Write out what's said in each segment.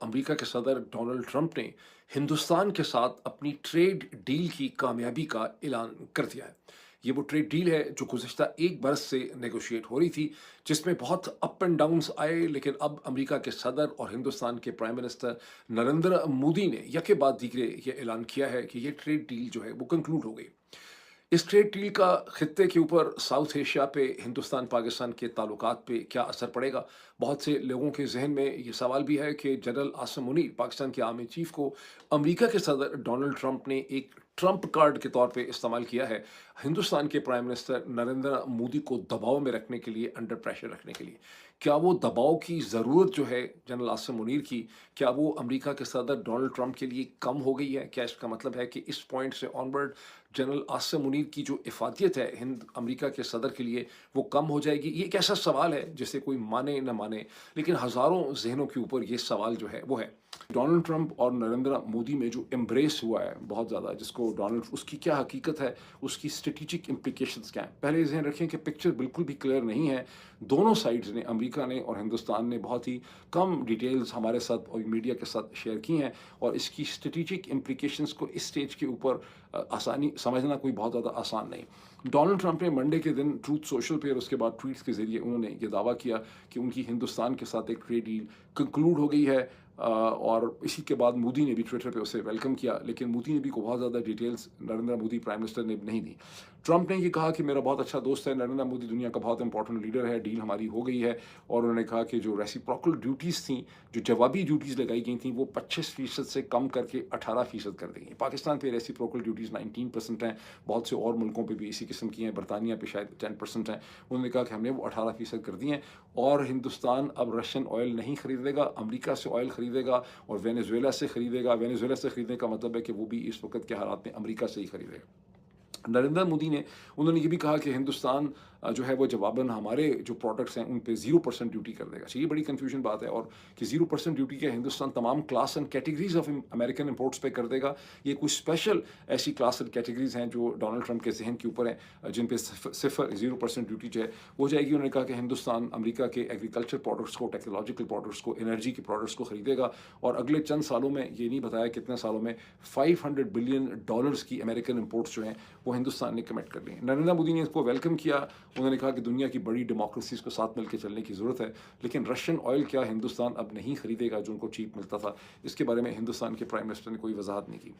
America के सदर Donald Trump ने हिंदुस्तान के साथ अपनी ट्रेड डील की कामयाबी का ऐलान कर दिया है। ये वो ट्रेड डील है जो गुज़िश्ता 1 बरस से नेगोशिएट हो रही थी, जिसमें बहुत अप एंड डाउन्स आए, लेकिन अब अमेरिका के सदर और हिंदुस्तान के प्राइम मिनिस्टर नरेंद्र मोदी ने यके बाद दीगरे ये ऐलान किया है कि ये ट्रेड डील जो है वो कंक्लूड हो गई। इस ट्रेड डील का खित्ते के ऊपर साउथ एशिया पे हिंदुस्तान पाकिस्तान के ताल्लुकात पे क्या असर पड़ेगा? बहुत से लोगों के जहन में ये सवाल भी है कि जनरल आसिम मुनीर, पाकिस्तान के आर्मी चीफ को अमेरिका के सदर डोनाल्ड ट्रंप ने एक ट्रंप कार्ड के तौर पे इस्तेमाल किया है, हिंदुस्तान के प्राइम मिनिस्टर नरेंद्र मोदी को दबाव में रखने के लिए, अंडर प्रेशर रखने के लिए। क्या वो दबाव की ज़रूरत जो है जनरल आसिम मुनीर की, क्या वो अमेरिका के सदर डोनाल्ड ट्रंप के लिए कम हो गई है? क्या इसका मतलब है कि इस पॉइंट से ऑनवर्ड जनरल आसिम मुनीर की जो इफादियत है हिंद अमेरिका के सदर के लिए, वो कम हो जाएगी? ये एक ऐसा सवाल है जिसे कोई माने न माने, लेकिन हज़ारों ज़हनों के ऊपर ये सवाल जो है वो है। डोनाल्ड ट्रंप और नरेंद्र मोदी में जो एम्ब्रेस हुआ है बहुत ज़्यादा, जिसको डोनाल्ड, उसकी क्या हकीकत है, उसकी स्ट्रेटेजिक इम्प्लीकेशंस क्या हैं? पहले ज़हन रखें कि पिक्चर बिल्कुल भी क्लियर नहीं है। दोनों साइड्स ने, अमेरिका ने और हिंदुस्तान ने, बहुत ही कम डिटेल्स हमारे साथ और मीडिया के साथ शेयर की हैं, और इसकी स्ट्रेटेजिक इम्प्लीकेशंस को इस स्टेज के ऊपर आसानी समझना कोई बहुत ज़्यादा आसान नहीं। डोनाल्ड ट्रंप ने मंडे के दिन ट्रूथ सोशल पे और उसके बाद ट्वीट्स के ज़रिए उन्होंने ये दावा किया कि उनकी हिंदुस्तान के साथ एक ट्रेड डील कंक्लूड हो गई है, और इसी के बाद मोदी ने भी ट्विटर पे उसे वेलकम किया, लेकिन मोदी ने भी को बहुत ज़्यादा details Narendra Modi prime minister ने नहीं दी। ट्रंप ने ये कहा कि मेरा बहुत अच्छा दोस्त है नरेंद्र मोदी, दुनिया का बहुत इंपॉर्टेंट लीडर है, डील हमारी हो गई है। और उन्होंने कहा कि जो रेसिप्रोकल ड्यूटीज़ थी, जो जवाबी ड्यूटीज़ लगाई गई थी, वो 25% से कम करके 18% कर दी गई। पाकिस्तान पे रेसिप्रोकल ड्यूटीज़ 19% हैं, बहुत से और मुल्कों पे भी इसी किस्म की हैं, बरतानिया पे शायद 10% हैं। उन्होंने कहा कि हमने वो 18% कर दी हैं, और हिंदुस्तान अब रशियन ऑयल नहीं खरीदेगा, अमेरिका से ऑयल खरीदेगा और वेनेजुएला से खरीदेगा। वेनेजुएला से खरीदने का मतलब है कि वो भी इस वक्त के हालात में अमेरिका से ही खरीदेगा। नरेंद्र मोदी ने, उन्होंने ये भी कहा कि हिंदुस्तान जो है वो जवाबन हमारे जो प्रोडक्ट्स हैं उन पे 0% ड्यूटी कर देगा। ये बड़ी कंफ्यूजन बात है, और कि 0% ड्यूटी क्या, हिंदुस्तान तमाम class and categories of American imports पे कर देगा? ये कुछ स्पेशल ऐसी क्लास एंड कैटेगरीज हैं जो डोनाल्ड ट्रंप के जहन के ऊपर हैं, जिन पे सिर्फ 0% ड्यूटी जो है वो जाएगी? उन्होंने कहा कि हिंदुस्तान अमेरिका के एग्रीकल्चर प्रोडक्ट्स को, टेक्नोलॉजिकल प्रोडक्ट्स को, एनर्जी के प्रोडक्ट्स को खरीदेगा, और अगले चंद सालों में, ये नहीं बताया कितने सालों में, $500 बिलियन की अमेरिकन इंपोर्ट्स जो हैं वो हिंदुस्तान ने कमिट कर ली है। नरेंद्र मोदी ने इसको वेलकम किया। उन्होंने कहा कि दुनिया की बड़ी डेमोक्रेसीज को साथ मिलकर चलने की ज़रूरत है, लेकिन रशियन ऑयल क्या हिंदुस्तान अब नहीं खरीदेगा जो उनको चीप मिलता था? इसके बारे में हिंदुस्तान के प्राइम मिनिस्टर ने कोई वजाहत नहीं की।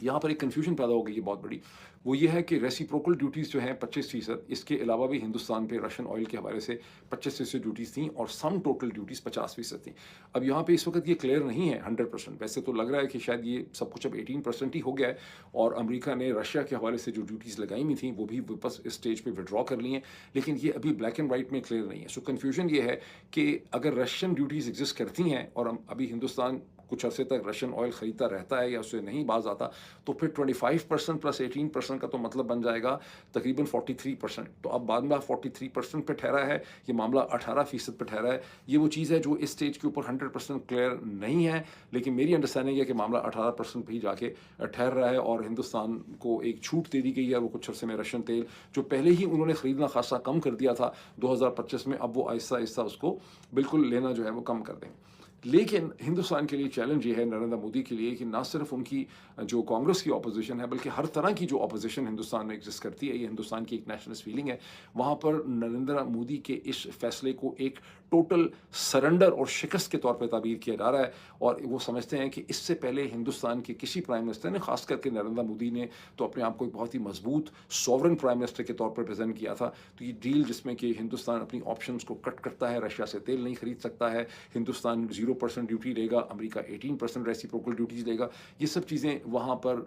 यहाँ पर एक कन्फ्यूजन पैदा हो गई है बहुत बड़ी। वो ये है कि रेसिप्रोकल ड्यूटीज़ जो हैं 25%, इसके अलावा भी हिंदुस्तान पे रशियन ऑयल के हवाले से 25% ड्यूटीज़ थी, और सम टोटल ड्यूटीज़ 50% थी। अब यहाँ पे इस वक्त ये क्लियर नहीं है 100%। वैसे तो लग रहा है कि शायद ये सब कुछ अब 18% ही हो गया है, और अमेरिका ने रशिया के हवाले से जो ड्यूटीज़ लगाई हुई थी वो भी वापस इस स्टेज पे विड्रॉ कर ली हैं, लेकिन ये अभी ब्लैक एंड वाइट में क्लियर नहीं है। सो कन्फ्यूजन ये है कि अगर रशियन ड्यूटीज़ एग्जिस्ट करती हैं और अभी हिंदुस्तान कुछ अरसे तक रशियन ऑयल खरीदता रहता है या उससे नहीं बाज आता, तो फिर 25% प्लस 18% का तो मतलब बन जाएगा तकरीबन 43%। तो अब बाद में 43% पे ठहरा है, ये मामला 18% पे ठहरा है। ये वो चीज़ है जो इस स्टेज के ऊपर 100% क्लियर नहीं है, लेकिन मेरी अंडरस्टैंडिंग है कि मामला 18% पे ही जाके ठहर रहा है, और हिंदुस्तान को एक छूट दे दी गई है। वो कुछ अरसे में रशियन तेल जो पहले ही उन्होंने ख़रीदना खासा कम कर दिया था 2025 में, अब वो आहिस्ता आहिस्ता उसको बिल्कुल लेना जो है वो कम कर देंगे। लेकिन हिंदुस्तान के लिए चैलेंज ये है, नरेंद्र मोदी के लिए, कि ना सिर्फ उनकी जो कांग्रेस की ऑपोजिशन है, बल्कि हर तरह की जो ऑपोजिशन हिंदुस्तान में एग्जिस्ट करती है, ये हिंदुस्तान की एक नेशनलिस्ट फीलिंग है। वहाँ पर नरेंद्र मोदी के इस फैसले को एक टोटल सरेंडर और शिकस्त के तौर पर ताबीर किया जा रहा है, और वो समझते हैं कि इससे पहले हिंदुस्तान के किसी प्राइम मिनिस्टर ने, खास करके नरेंद्र मोदी ने, तो अपने आप को एक बहुत ही मजबूत सॉवरन प्राइम मिनिस्टर के तौर पर प्रेजेंट किया था। तो ये डील जिसमें कि हिंदुस्तान अपनी ऑप्शंस को कट करता है, रशिया से तेल नहीं खरीद सकता है, हिंदुस्तान 0% ड्यूटी लेगा, अमेरिका 18% रेसिप्रोकल ड्यूटीज़ लेगा, ये सब चीज़ें वहाँ पर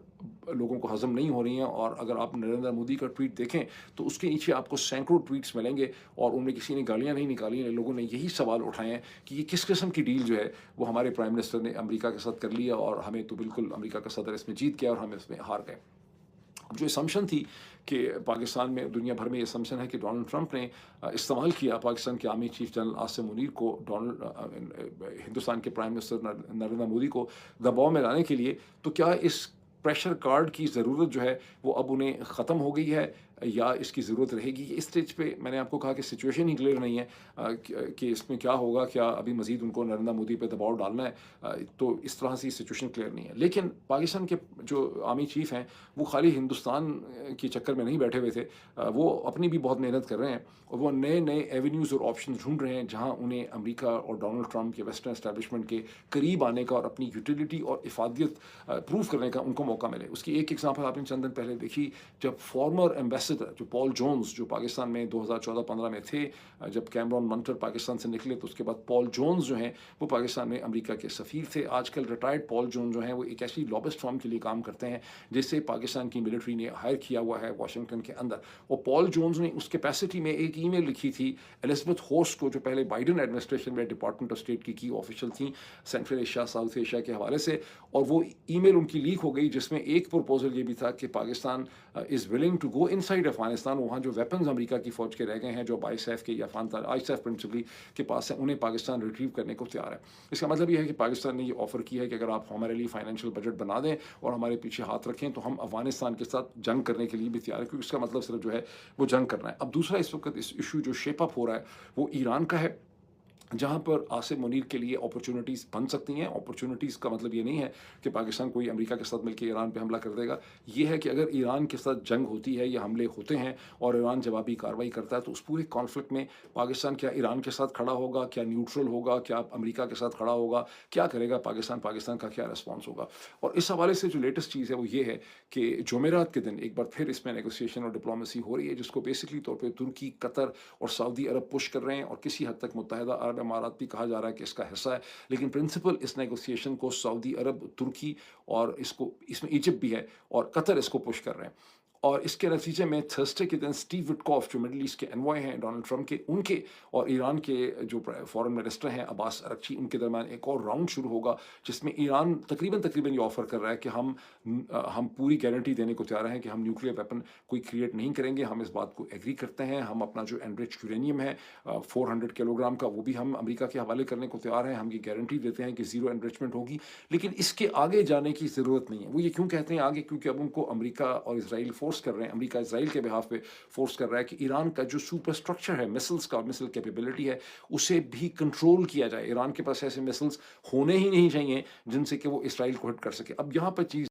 लोगों को हजम नहीं हो रही हैं। और अगर आप नरेंद्र मोदी का ट्वीट देखें तो उसके नीचे आपको सैकड़ों ट्वीट्स मिलेंगे, और उनमें किसी ने गालियाँ नहीं निकाली हैं, लोगों ने यही सवाल उठाए हैं कि ये किस किस्म की डील जो है वो हमारे प्राइम मिनिस्टर ने अमेरिका के साथ कर लिया, और हमें तो बिल्कुल अमेरिका का सदर इसमें जीत गया और हम इसमें हार गए। अब जो असम्पशन थी कि पाकिस्तान में, दुनिया भर में ये असम्पशन है कि डोनाल्ड ट्रंप ने इस्तेमाल किया पाकिस्तान के army chief general Asim Munir को, हिंदुस्तान के प्राइम मिनिस्टर नरेंद्र मोदी को दबाव में लाने के लिए, तो क्या इस प्रेशर कार्ड की ज़रूरत जो है वो अब उन्हें ख़त्म हो गई है? یا اس کی ضرورت رہے گی؟ اس اسٹیج پہ میں نے آپ کو کہا کہ سچویشن ہی کلیئر نہیں ہے کہ اس میں کیا ہوگا، کیا ابھی مزید ان کو نریندر مودی پہ دباؤ ڈالنا ہے؟ تو اس طرح سے سچویشن کلیئر نہیں ہے. لیکن پاکستان کے جو آرمی چیف ہیں وہ خالی ہندوستان کے چکر میں نہیں بیٹھے ہوئے تھے، وہ اپنی بھی بہت محنت کر رہے ہیں اور وہ نئے نئے ایونیوز اور آپشن ڈھونڈ رہے ہیں جہاں انہیں امریکہ اور ڈونلڈ ٹرمپ کے ویسٹرن اسٹیبلشمنٹ کے قریب آنے کا اور اپنی یوٹیلیٹی اور افادیت پروو کرنے کا ان کو موقع ملے. اس کی ایک ایگزامپل آپ نے چند دن پہلے دیکھی جب فارمر ایمبیسڈر جو پال جونز جو پاکستان میں 2014-15 میں تھے، جب کیمرون منٹر پاکستان سے نکلے تو اس کے بعد پال جونز جو ہیں وہ پاکستان میں امریکہ کے سفیر تھے. آج کل ریٹائرڈ پال جونز جو ہیں وہ ایک ایسی لابسٹ فارم کے لیے کام کرتے ہیں جس سے پاکستان کی ملٹری نے ہائر کیا ہوا ہے واشنگٹن کے اندر. اور پال جونز نے اس کیپیسٹی میں ایک ای میل لکھی تھی الزبتھ ہورس کو، جو پہلے بائیڈن ایڈمنسٹریشن میں ڈپارٹمنٹ آف اسٹیٹ کی آفیشل تھیں سینٹرل ایشیا ساؤتھ ایشیا کے حوالے سے، اور وہ ای میل ان کی لیک ہو گئی جس میں ایک پروپوزل یہ بھی تھا کہ Pakistan is willing to go inside Afghanistan. وہاں جو ویپنز امریکہ کی فوج کے رہ گئے ہیں جو آئی ایس ایف کے یا آئی ایس ایف پرنسپلی کے پاس ہیں، انہیں پاکستان ریٹریو کرنے کو تیار ہے. اس کا مطلب یہ ہے کہ پاکستان نے یہ آفر کیا ہے کہ اگر آپ ہمارے لیے فائنینشیل بجٹ بنا دیں اور ہمارے پیچھے ہاتھ رکھیں تو ہم افغانستان کے ساتھ جنگ کرنے کے لیے بھی تیار ہے، کیونکہ اس کا مطلب صرف جو ہے وہ جنگ کرنا ہے. اب دوسرا اس وقت اس ایشو جو شیپ اپ ہو رہا ہے وہ ایران کا ہے، جہاں پر آصف منیر کے لیے اپرچونٹیز بن سکتی ہیں. اپرچونٹیز کا مطلب یہ نہیں ہے کہ پاکستان کوئی امریکہ کے ساتھ مل کے ایران پہ حملہ کر دے گا. یہ ہے کہ اگر ایران کے ساتھ جنگ ہوتی ہے یا حملے ہوتے ہیں اور ایران جوابی کارروائی کرتا ہے تو اس پورے کانفلکٹ میں پاکستان کیا ایران کے ساتھ کھڑا ہوگا، کیا نیوٹرل ہوگا، کیا امریکہ کے ساتھ کھڑا ہوگا، کیا کرے گا پاکستان کا کیا ریسپانس ہوگا. اور اس حوالے سے جو لیٹسٹ چیز ہے وہ یہ ہے کہ جمعرات کے دن ایک بار پھر اس میں نیگوسیشن اور ڈپلومیسی ہو رہی ہے جس کو بیسکلی طور پہ ترکی، قطر اور سعودی عرب پش کر رہے ہیں، اور کسی حد تک متحدہ عرب امارات بھی کہا جا رہا ہے کہ اس کا حصہ ہے. لیکن پرنسپل اس نیگوسیشن کو سعودی عرب، ترکی اور اس میں ایجپٹ بھی ہے اور قطر اس کو پش کر رہے ہیں. اور اس کے نتیجے میں تھرسڈے کے دن اسٹیو وٹکوف جو مڈل ایسٹ کے انوائے ہیں ڈونلڈ ٹرمپ کے، ان کے اور ایران کے جو فارن منسٹر ہیں عباس اراغچی، ان کے درمیان ایک اور راؤنڈ شروع ہوگا جس میں ایران تقریباً یہ آفر کر رہا ہے کہ ہم پوری گارنٹی دینے کو تیار ہیں کہ ہم نیوکلیئر ویپن کوئی کریٹ نہیں کریں گے. ہم اس بات کو ایگری کرتے ہیں. ہم اپنا جو انرچ یورینیم ہے 400 کلو گرام کا وہ بھی ہم امریکہ کے حوالے کرنے کو تیار ہیں. ہم یہ گارنٹی دیتے ہیں کہ زیرو انرچمنٹ ہوگی. لیکن اس کے آگے جانے کی ضرورت نہیں ہے. وہ یہ کیوں کہتے ہیں آگے؟ کیونکہ اب ان کو امریکہ اور اسرائیل فورس کر رہے ہیں، امریکہ اسرائیل کے بہاف پہ فورس کر رہا ہے کہ ایران کا جو سپر اسٹرکچر ہے مسلس کا، مسل کیپیبلٹی ہے، اسے بھی کنٹرول کیا جائے. ایران کے پاس ایسے مسلس ہونے ہی نہیں چاہیے جن سے کہ وہ اسرائیل کو ہٹ کر سکے. اب یہاں پر چیز